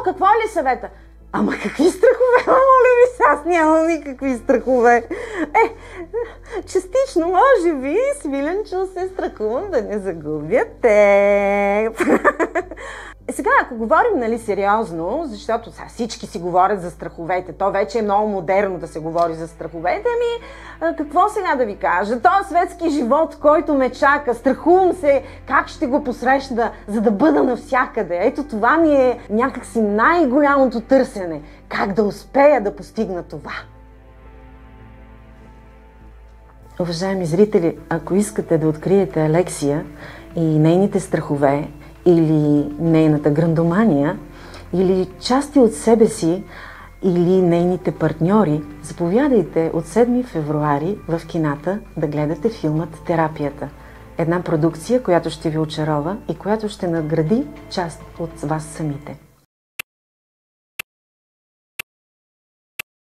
Какво е ли съвета? Ама какви страхове, моля ви се, аз нямам никакви страхове. Частично, може би, Свиленчо се страхувам да не загубя теб. Сега, ако говорим, нали, сериозно, защото всички си говорят за страховете, то вече е много модерно да се говори за страховете, какво сега да ви кажа? Този светски живот, който ме чака, страхувам се как ще го посрещна, за да бъда навсякъде. Ето това ми е някакси най-голямото търсене. Как да успея да постигна това? Уважаеми зрители, ако искате да откриете Алексия и нейните страхове, или нейната грандомания, или части от себе си, или нейните партньори, заповядайте от 7 февруари в кината да гледате филмът "Терапията". Една продукция, която ще ви очарова и която ще надгради част от вас самите.